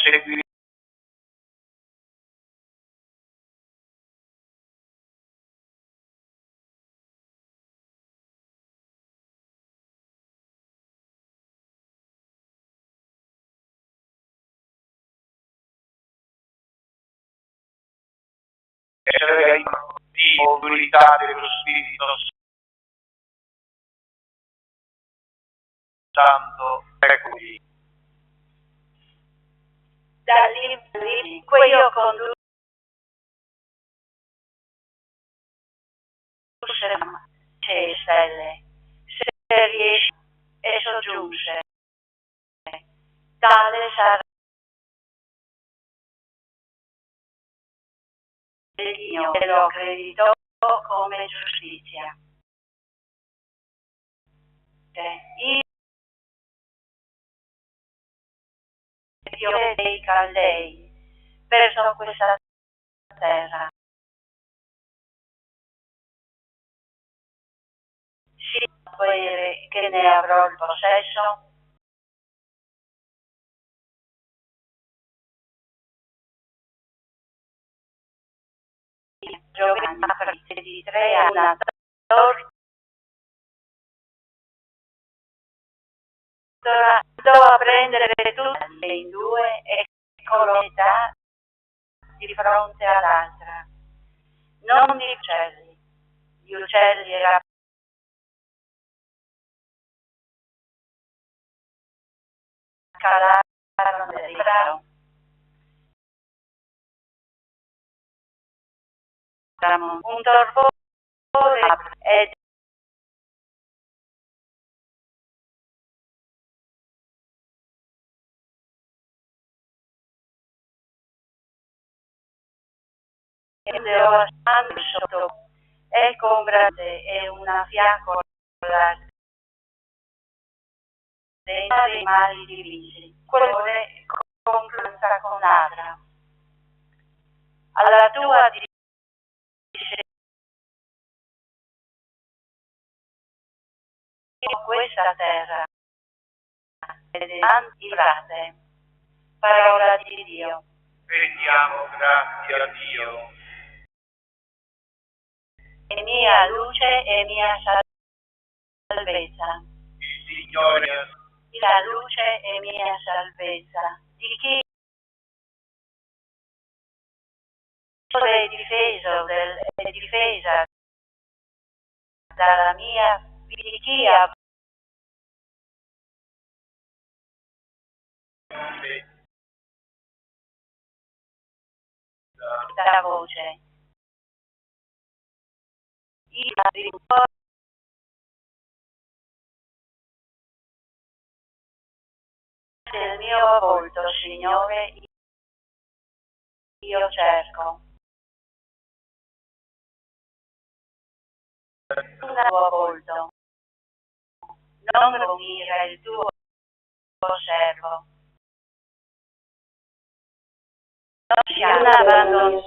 proseguire di mobilità dello Spirito Santo, eccomi. Dall'inque io conduce stelle, se riesce e soggiunge, tale sarà il Dio e lo accreditò come giustizia. Io dei Caldei verso questa terra. Sì, poi che ne avrò il possesso. Giovanni di 3 a una torta. Andò a prendere tutte in due e colonnità di fronte all'altra. Non di uccelli. Gli uccelli calarono del brano. Un torpore ed sotto ecco un grande e una fiaccola dei animali divisi, colore confronta con l'altra. Alla tua questa terra ed antivrate. Parola di Dio. Rendiamo grazie a Dio. È mia luce e mia salvezza. Il Signore La luce e mia salvezza. Di chi è difesa dalla mia, di chi ha la voce. Il del mio volto, Signore, io cerco. Il tuo volto, non rovira il tuo servo. Non si abbandona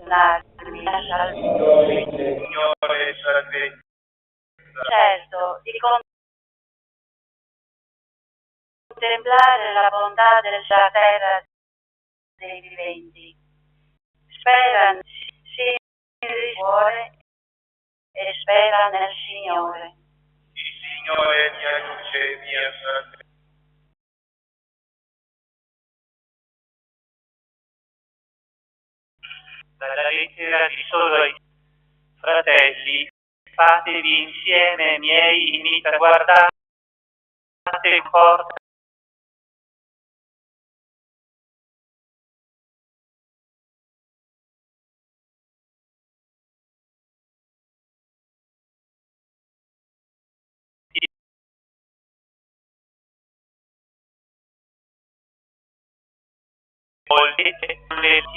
la mia salvezza. Signore salvezza. Certo, di contemplare la bontà della terra dei viventi. Spera sì nel cuore e spera nel Signore. Il Signore è mia luce e mia salvezza. Dalla lettera di solo ai fratelli, fatevi insieme miei imita, guardate porta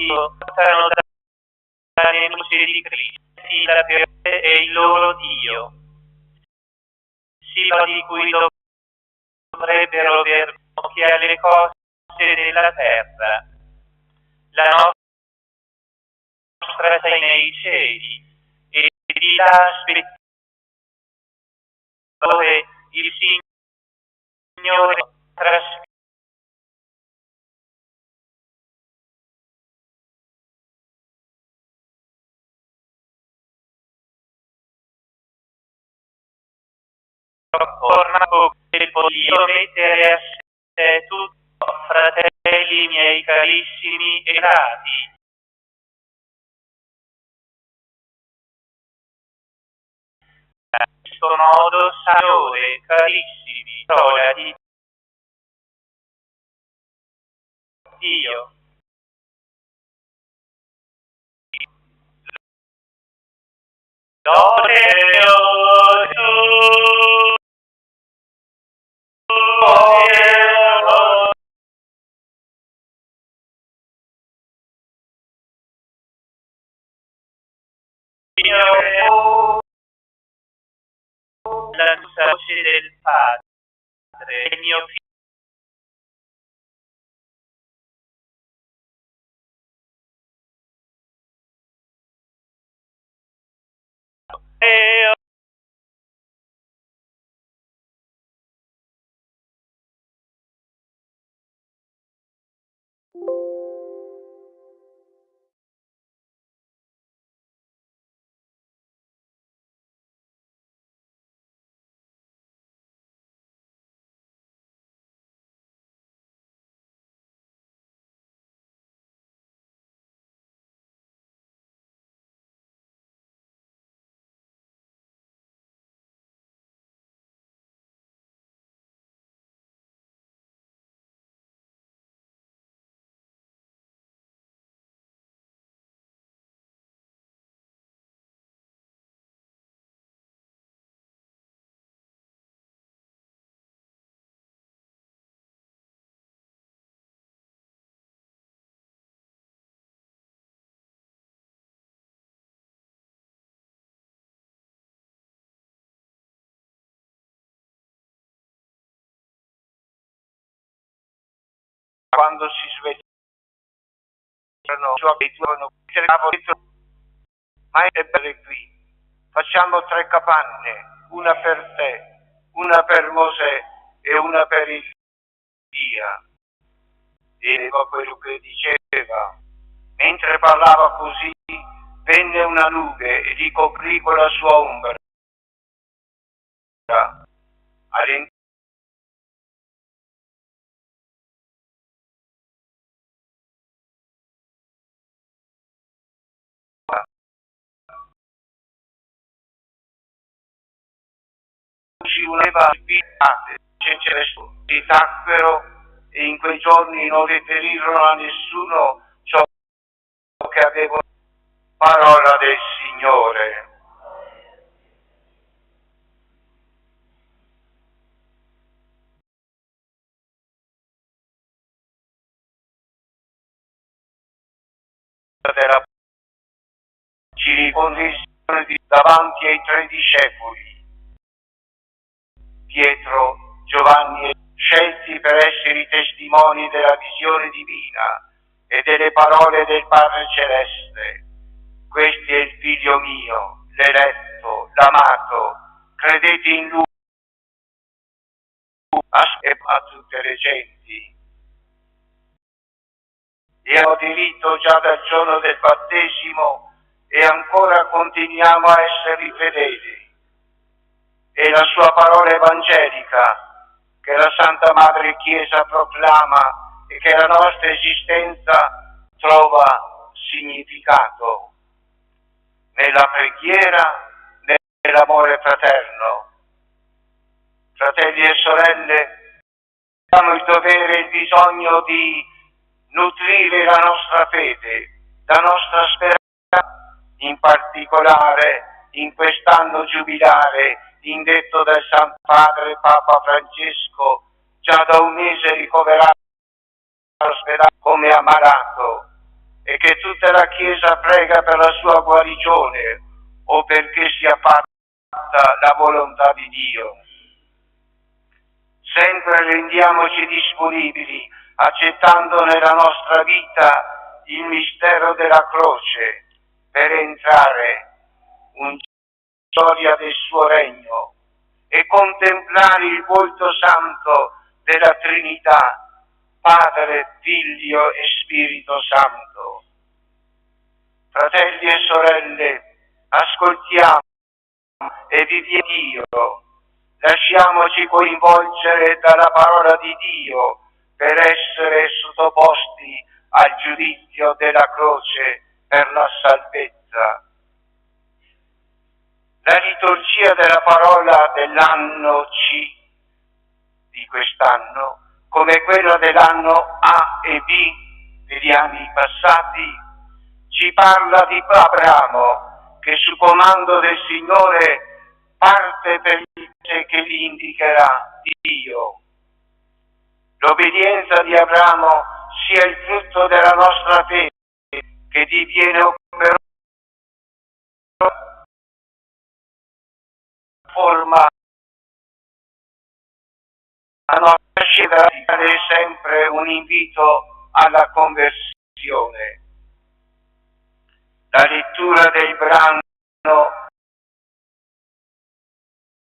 portano dalle luci di Cristo, la piede è il loro Dio, Dio di cui dovrebbero avere occhi alle cose della terra. La nostra sei nei cieli e di là aspettiamo dove il Signore trasferirà ornaco che voglio mettere a sé tutto, fratelli miei carissimi e grati. In questo modo, Signore, carissimi, gloria di Dio. Lode la voce del Padre, il mio figlio. Quando si svegliano, ma è bello qui. Facciamo 3 capanne, una per te, una per Mosè e una per Elia. E quello che diceva, mentre parlava così, venne una nube e li coprì con la sua ombra. All'interno si uneva si tacquero e in quei giorni non riferirono a nessuno ciò che avevano. Parola del Signore. Ci riconducono davanti ai 3 discepoli, Pietro, Giovanni, scelti per essere i testimoni della visione divina e delle parole del Padre Celeste. Questo è il Figlio mio, l'eletto, l'amato, credete in Lui a tutte le genti. E ho diritto già dal giorno del battesimo e ancora continuiamo a essere fedeli. E la sua parola evangelica, che la Santa Madre Chiesa proclama e che la nostra esistenza trova significato nella preghiera, nell'amore fraterno. Fratelli e sorelle, abbiamo il dovere e il bisogno di nutrire la nostra fede, la nostra speranza, in particolare in quest'anno giubilare indetto dal San Padre Papa Francesco, già da un mese ricoverato all'ospedale come ammalato, e che tutta la Chiesa prega per la sua guarigione o perché sia fatta la volontà di Dio. Sempre rendiamoci disponibili, accettando nella nostra vita il mistero della croce, per entrare in storia del suo regno e contemplare il volto santo della Trinità, Padre, Figlio e Spirito Santo. Fratelli e sorelle, ascoltiamo e viviamo Dio, Lasciamoci coinvolgere dalla parola di Dio per essere sottoposti al giudizio della croce per la salvezza. La liturgia della parola dell'anno C di quest'anno, come quella dell'anno A e B degli anni passati, ci parla di Abramo che su comando del Signore parte per il paese che gli indicherà Dio. L'obbedienza di Abramo sia il frutto della nostra fede che diviene operosa forma la nostra scelta è sempre un invito alla conversione. La lettura del brano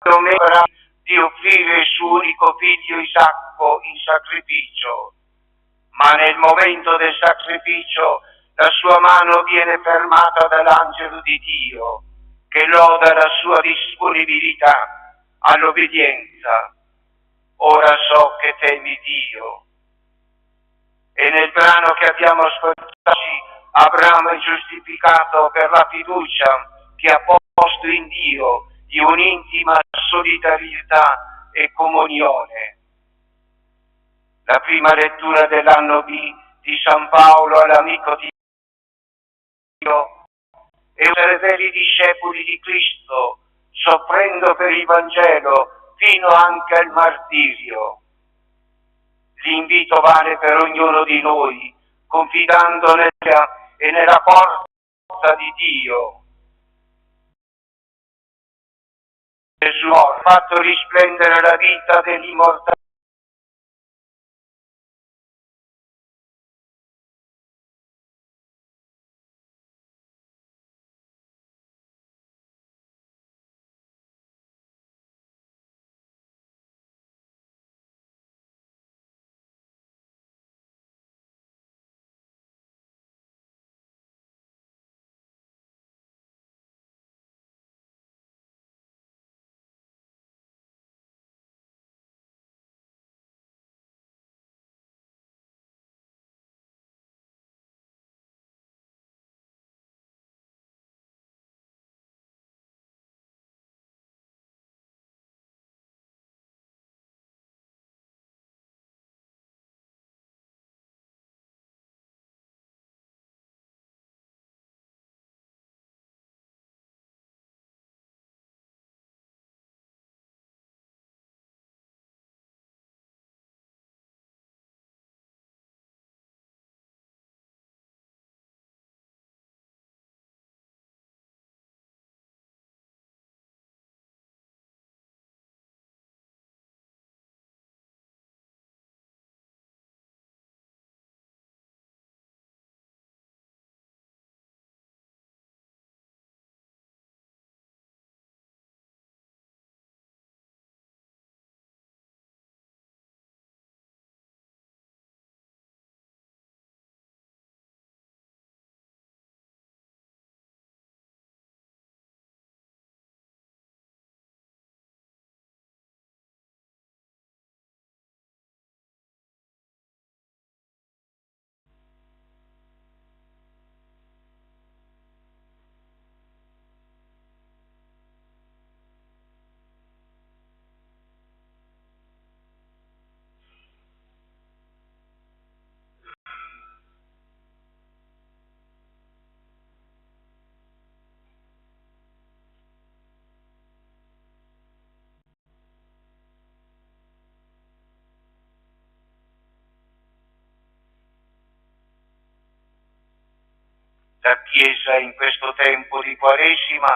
domina di offrire il suo unico figlio Isacco in sacrificio, ma nel momento del sacrificio la sua mano viene fermata dall'angelo di Dio che loda la sua disponibilità all'obbedienza. Ora so che temi Dio. E nel brano che abbiamo ascoltato, Abramo è giustificato per la fiducia che ha posto in Dio, di un'intima solidarietà e comunione. La prima lettura dell'anno B di San Paolo all'amico di Dio e essere veri discepoli di Cristo, soffrendo per il Vangelo fino anche al martirio. L'invito vale per ognuno di noi, confidando nella e nella forza di Dio. Gesù ha fatto risplendere la vita dell'immortale La Chiesa in questo tempo di Quaresima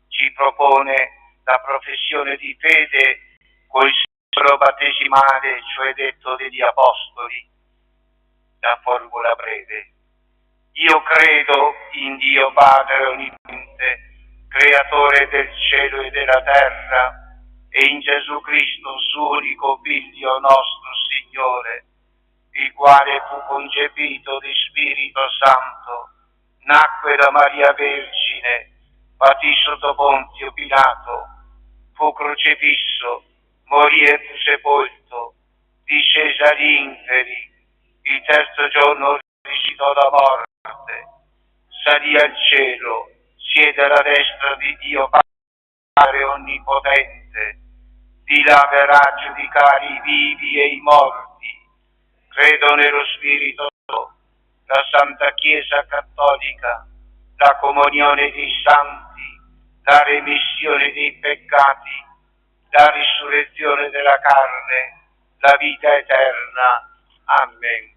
ci propone la professione di fede col simbolo battesimale, cioè detto degli Apostoli. La formula breve: io credo in Dio Padre Onnipotente, Creatore del cielo e della terra, e in Gesù Cristo, suo unico Figlio nostro Signore, il quale fu concepito di Spirito Santo, nacque da Maria Vergine, patì sotto Pontio Pilato, fu crocifisso, morì e fu sepolto, discese agli inferi, il terzo giorno risuscitò da morte, salì al cielo, siede alla destra di Dio Padre Onnipotente, di là verrà a giudicare i vivi e i morti. Credo nello Spirito, la Santa Chiesa Cattolica, la comunione dei santi, la remissione dei peccati, la risurrezione della carne, la vita eterna. Amen.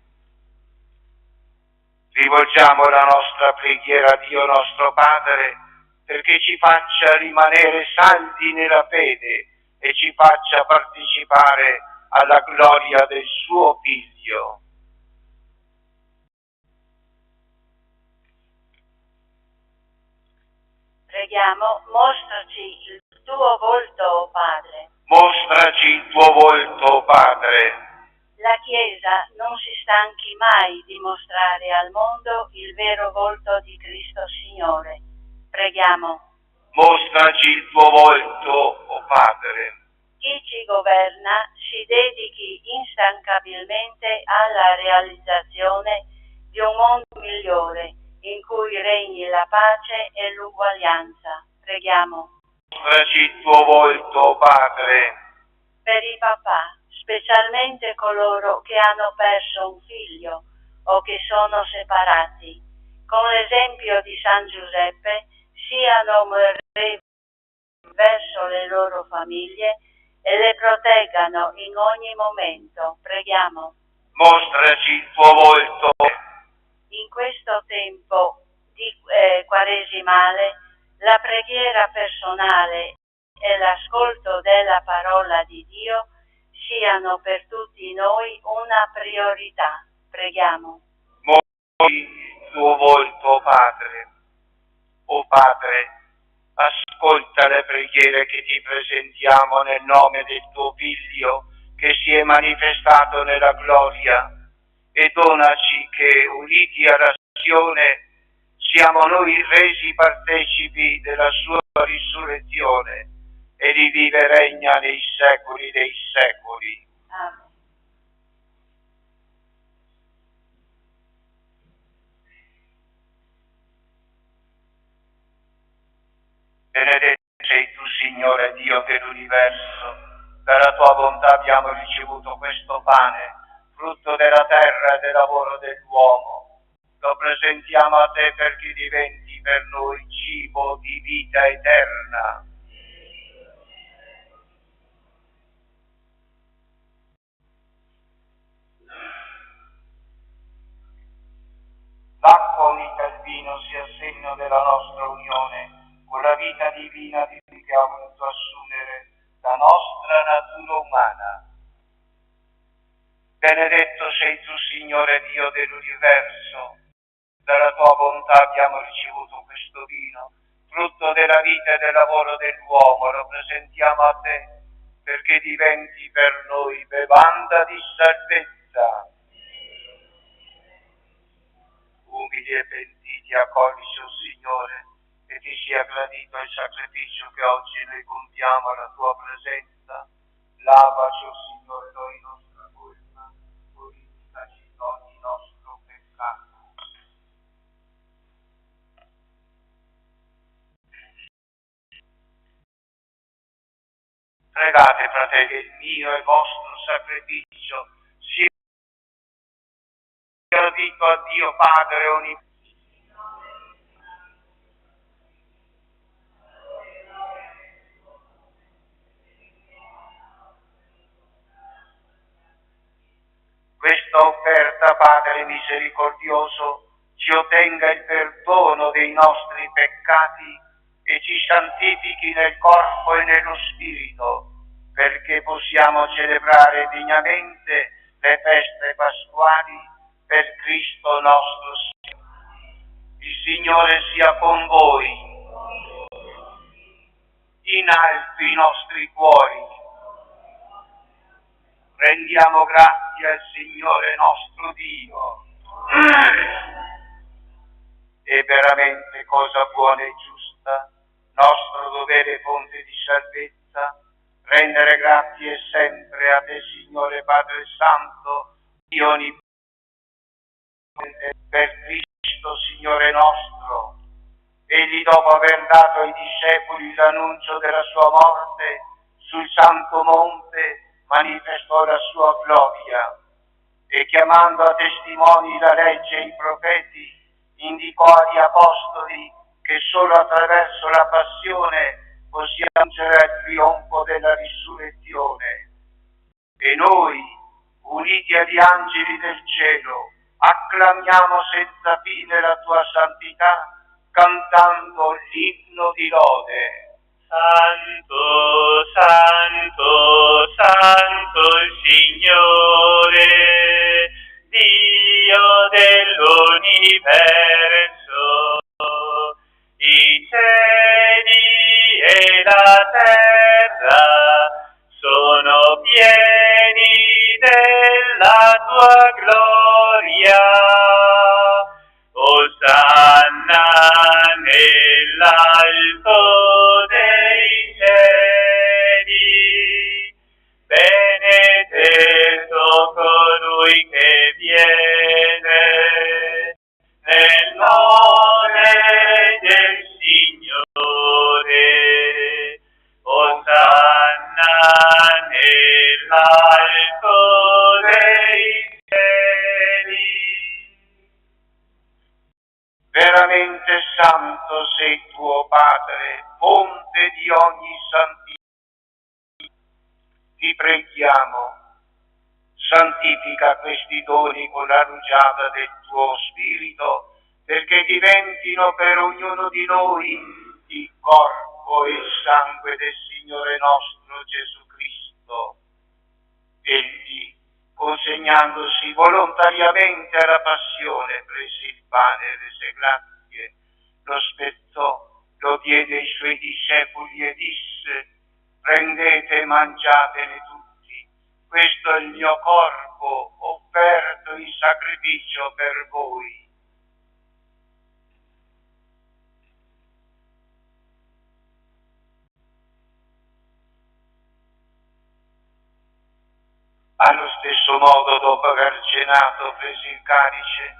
Rivolgiamo la nostra preghiera a Dio nostro Padre perché ci faccia rimanere saldi nella fede e ci faccia partecipare alla gloria del suo Figlio. Preghiamo, mostraci il tuo volto, o Padre. Mostraci il tuo volto, o Padre. La Chiesa non si stanchi mai di mostrare al mondo il vero volto di Cristo Signore. Preghiamo. Mostraci il tuo volto, o Padre. Chi ci governa si dedichi instancabilmente alla realizzazione di un mondo migliore in cui regni la pace e l'uguaglianza. Preghiamo. Mostraci il tuo volto, o Padre. Per i papà, specialmente coloro che hanno perso un figlio o che sono separati, con l'esempio di San Giuseppe, siano amorevoli verso le loro famiglie e le proteggano in ogni momento. Preghiamo. Mostraci il tuo volto. In questo tempo di quaresimale, la preghiera personale e l'ascolto della parola di Dio siano per tutti noi una priorità. Preghiamo. Mostri il tuo volto, o Padre. O Padre, ascolta le preghiere che ti presentiamo nel nome del tuo Figlio che si è manifestato nella gloria e donaci che, uniti alla passione, siamo noi resi partecipi della sua risurrezione e di vive regna nei secoli dei secoli. Amen. Benedetto sei tu, Signore Dio dell'universo, dalla tua bontà abbiamo ricevuto questo pane, frutto della terra e del lavoro dell'uomo. Lo presentiamo a te perché diventi per noi cibo di vita eterna. L'acqua unita al vino sia segno della nostra unione con la vita divina di cui che ha voluto assumere la nostra natura umana. Benedetto sei tu, Signore Dio dell'universo, dalla tua bontà abbiamo ricevuto questo vino, frutto della vita e del lavoro dell'uomo, lo presentiamo a te, perché diventi per noi bevanda di salvezza. Umili e pentiti accoglici, o Signore, e ti sia gradito il sacrificio che oggi noi compiamo alla tua presenza. Lavaci, o Signore, noi nostra colpa, purificaci ogni nostro peccato. Pregate, fratelli, il mio e vostro sacrificio sia gradito a Dio Padre Onnipotente. Questa offerta, Padre misericordioso, ci ottenga il perdono dei nostri peccati e ci santifichi nel corpo e nello spirito, perché possiamo celebrare degnamente le feste pasquali per Cristo nostro Signore. Il Signore sia con voi. In alto i nostri cuori. Rendiamo grazie al Signore nostro Dio. È veramente cosa buona e giusta, nostro dovere e fonte di salvezza, rendere grazie sempre a te, Signore Padre Santo, Dio Onnipotente, per Cristo, Signore nostro. Egli, dopo aver dato ai discepoli l'annuncio della sua morte, sul santo monte manifestò la sua gloria e, chiamando a testimoni la legge e i profeti, indicò agli apostoli che solo attraverso la passione possiamo giungere al trionfo della risurrezione. E noi, uniti agli angeli del cielo, acclamiamo senza fine la tua santità, cantando l'inno di lode. Santo, santo, santo il Signore, Dio dell'universo. I cieli e la terra sono pieni della tua gloria. Osanna nell'alto dei cieli, benedetto colui che viene nel nome del Signore. Osanna nell'alto dei cieli. Veramente santo sei tuo Padre, fonte di ogni santità. Ti preghiamo, santifica questi doni con la rugiada del tuo Spirito, perché diventino per ognuno di noi il corpo e il sangue del Signore nostro Gesù Cristo. Egli, consegnandosi volontariamente alla passione, prese il pane e rese grazie, lo spezzò, lo diede ai suoi discepoli e disse: prendete e mangiatene tutti, questo è il mio corpo offerto in sacrificio per voi. Allo stesso modo, dopo aver cenato, prese il calice,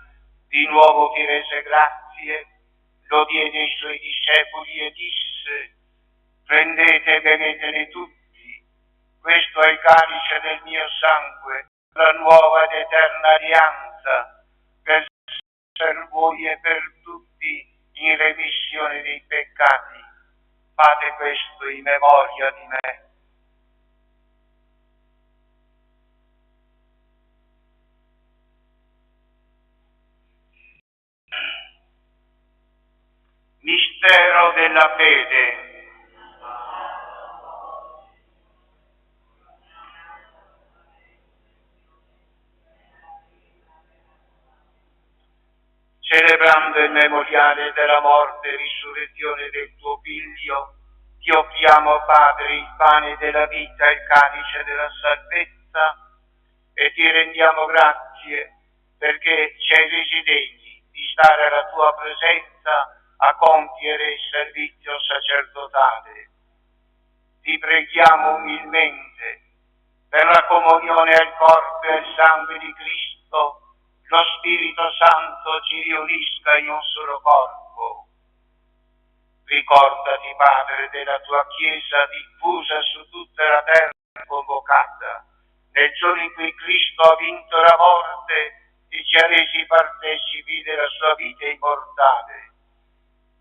di nuovo vi rese grazie, lo diede ai suoi discepoli e disse: prendete e bevetene tutti, questo è il calice del mio sangue, la nuova ed eterna alleanza, per voi e per tutti in remissione dei peccati. Fate questo in memoria di me. Mistero della fede. Celebrando il memoriale della morte e risurrezione del tuo Figlio, ti offriamo, Padre, il pane della vita e il calice della salvezza, e ti rendiamo grazie perché ci hai resi degni di stare alla tua presenza a compiere il servizio sacerdotale. Ti preghiamo umilmente per la comunione al corpo e al sangue di Cristo, lo Spirito Santo ci riunisca in un solo corpo. Ricordati, Padre, della tua Chiesa diffusa su tutta la terra convocata, nel giorno in cui Cristo ha vinto la morte e ci ha resi partecipi della sua vita immortale.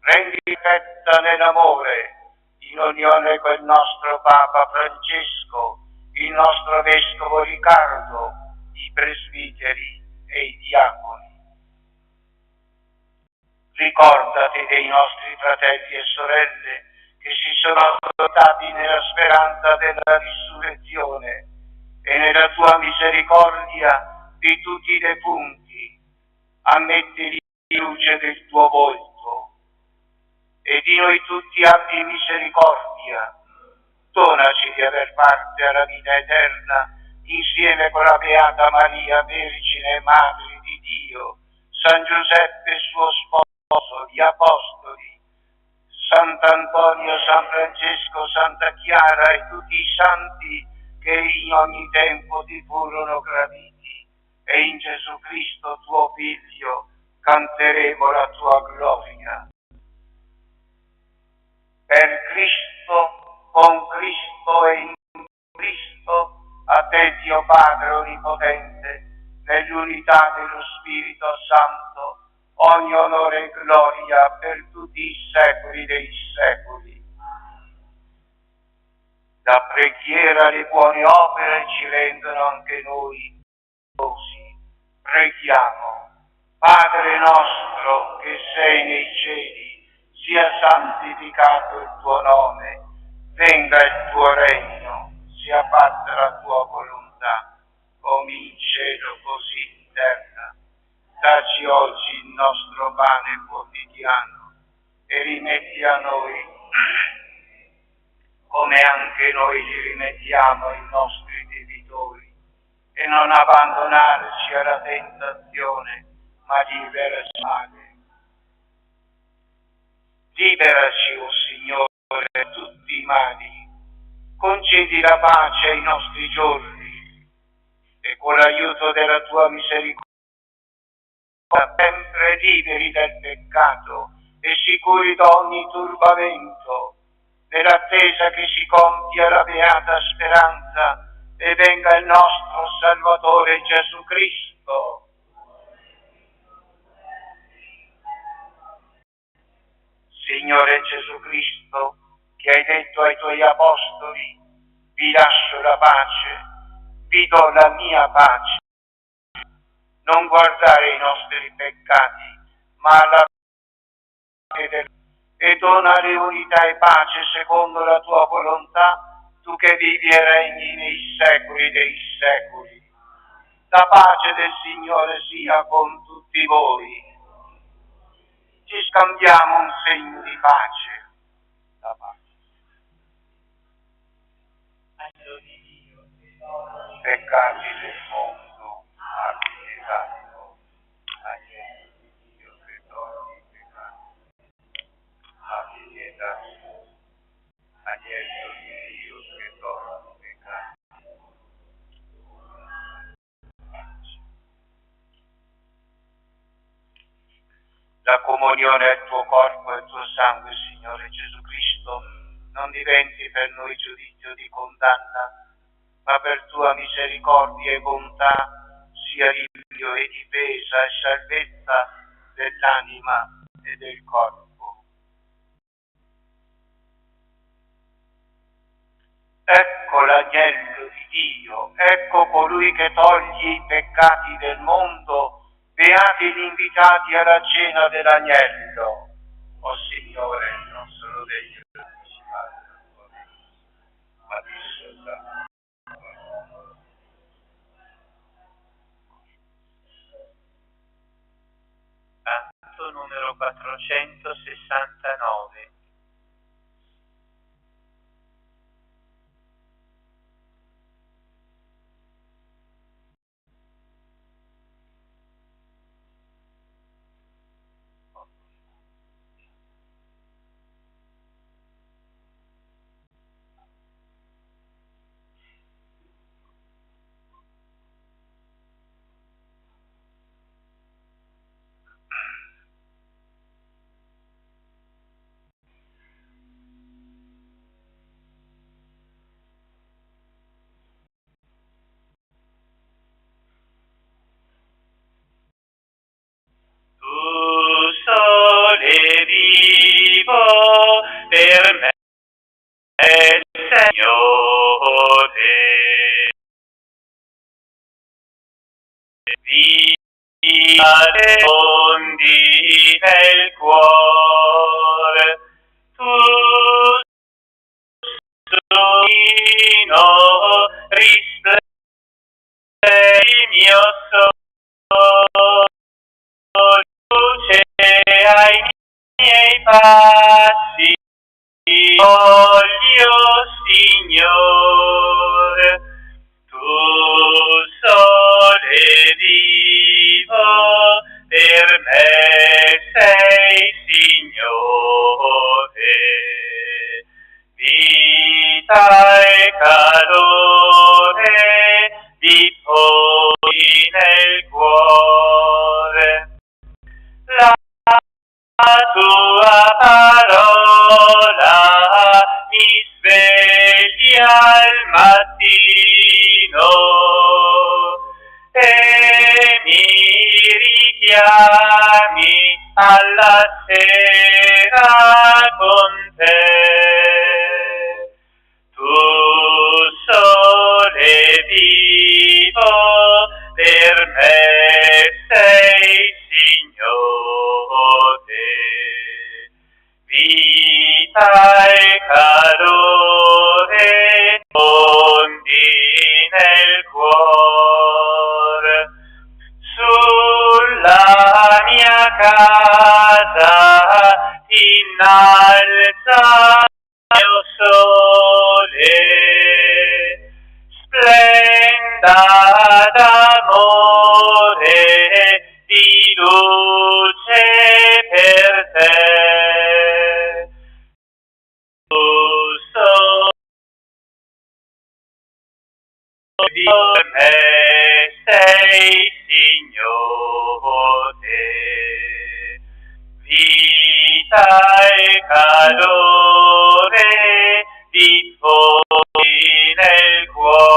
Rendi perfetta nell'amore, in unione con il nostro Papa Francesco, il nostro Vescovo Riccardo, i presbiteri e i diaconi. Ricordati dei nostri fratelli e sorelle che si sono adottati nella speranza della risurrezione e nella tua misericordia di tutti i defunti. Ammetti la luce del tuo volto e di noi tutti abbi misericordia. Donaci di aver parte alla vita eterna insieme con la Beata Maria, Vergine e Madre di Dio, San Giuseppe suo sposo, gli Apostoli, San Sant'Antonio, San Francesco, Santa Chiara e tutti i santi che in ogni tempo ti furono graditi, e in Gesù Cristo tuo Figlio canteremo la tua gloria. Per Cristo, con Cristo e in Cristo, a te Dio Padre Onnipotente, nell'unità dello Spirito Santo, ogni onore e gloria per tutti i secoli dei secoli. La preghiera e le buone opere ci rendono anche noi così. Preghiamo. Padre nostro che sei nei cieli, sia santificato il tuo nome, venga il tuo regno, sia fatta la tua volontà, come in cielo così in terra. Dacci oggi il nostro pane quotidiano e rimetti a noi, come anche noi li rimettiamo ai nostri debitori, e non abbandonarci alla tentazione, ma liberaci male. Liberaci, o Signore, da tutti i mali, concedi la pace ai nostri giorni, e con l'aiuto della tua misericordia sempre liberi dal peccato e sicuri da ogni turbamento, nell'attesa che si compia la beata speranza e venga il nostro Salvatore Gesù Cristo. Signore Gesù Cristo, che hai detto ai tuoi apostoli: vi lascio la pace, vi do la mia pace. Non guardare i nostri peccati, ma la fede, e donare unità e pace secondo la tua volontà, tu che vivi e regni nei secoli dei secoli. La pace del Signore sia con tutti voi. Ci scambiamo un segno di pace. La pace. Peccati del mondo, abbi pietà di noi. Agnello di Dio che togli i peccati, abbi pietà di noi. Agnello di Dio che togli i peccati. La comunione al tuo corpo e al tuo sangue, Signore Gesù Cristo, non diventi per noi giudizio di condanna, ma per tua misericordia e bontà sia rinvio e difesa e salvezza dell'anima e del corpo. Ecco l'agnello di Dio, ecco colui che toglie i peccati del mondo. Beati gli invitati alla cena dell'agnello. O Signore, non sono degno di anticipare la tua vita, ma di soltanto. Canto numero 469. Tu sole vivo per me, Signore. Via le fondi nel cuore, tu solino risplendenti mio sole, luce ai miei passi, voglio, Signore, tu sole vivo per me sei, Signore. La tua parola mi sveglia al mattino e mi richiami alla sera con te. Tu sole vivo per me sei, Signore, vita e calore fondi nel cuore. Sulla mia casa innalza il mio sole, splenda d'amore, di luce per te. Tu per me sei, Signore, vita e calore diffondi nel cuore.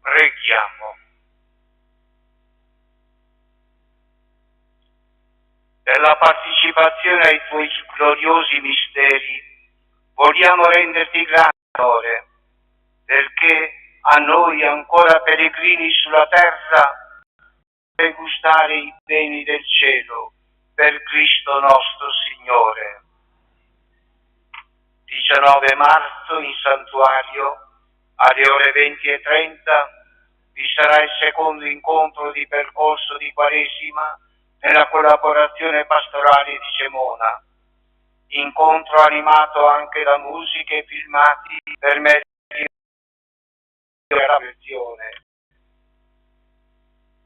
Preghiamo. Per la partecipazione ai tuoi gloriosi misteri vogliamo renderti grazie, Signore, perché a noi ancora peregrini sulla terra per gustare i beni del cielo per Cristo nostro Signore. 19 marzo in santuario alle ore 20:30 vi sarà il secondo incontro di percorso di Quaresima nella collaborazione pastorale di Gemona, incontro animato anche da musiche e filmati per mezzo della versione.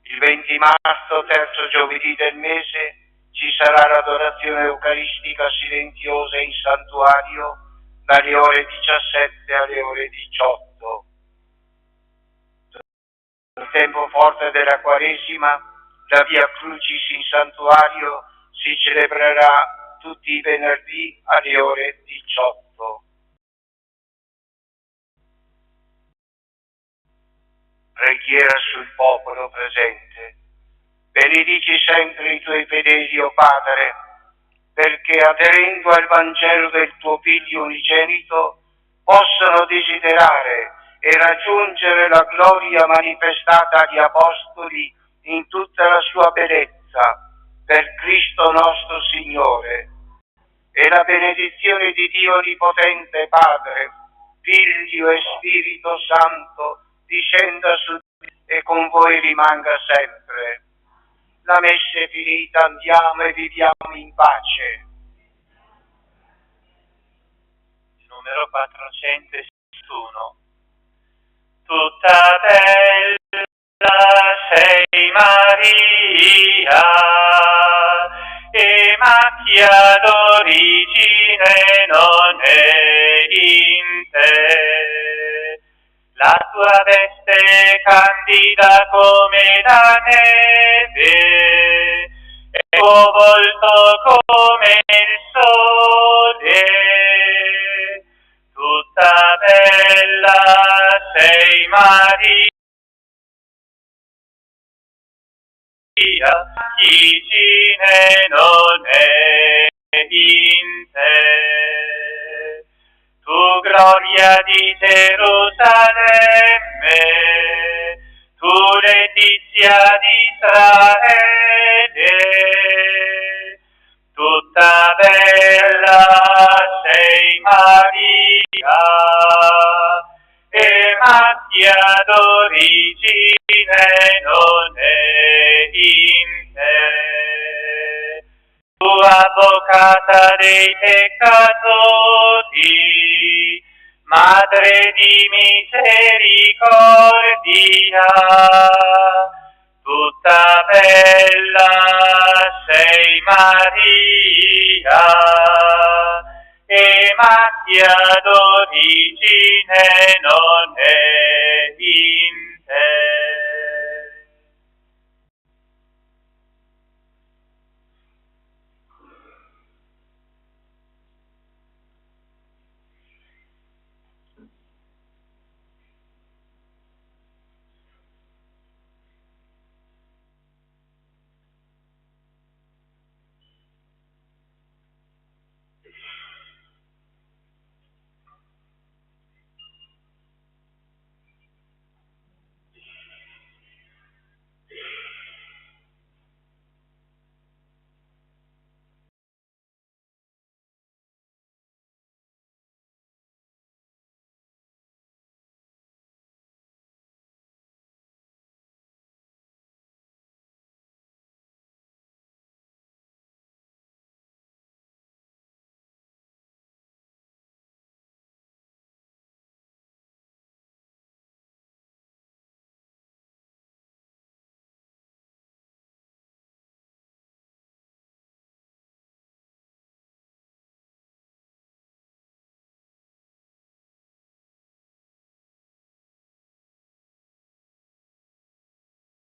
Il 20 marzo, terzo giovedì del mese, ci sarà l'adorazione eucaristica silenziosa in santuario dalle ore 17 alle ore 18. Nel tempo forte della Quaresima, la Via Crucis in santuario si celebrerà tutti i venerdì alle ore 18. Preghiera sul popolo presente. Benedici sempre i tuoi fedeli, o Padre, perché aderendo al Vangelo del tuo Figlio unigenito possano desiderare e raggiungere la gloria manifestata agli Apostoli in tutta la sua bellezza, per Cristo nostro Signore. E la benedizione di Dio Onnipotente, Padre, Figlio e Spirito Santo, discenda su te e con voi rimanga sempre. La messa è finita, andiamo e viviamo in pace. Numero 461. Tutta bella sei Maria, e macchia d'origine non è in te. La tua veste candida come la neve, e il tuo volto come il sole. Tutta bella sei Maria, origine non è in te. Tu gloria di Gerusalemme, tu letizia di Israele, tutta bella sei Maria, e macchia d'origine non è in te. Tu avvocata dei peccatori, madre di misericordia, tutta bella sei Maria, e macchia d'origine non è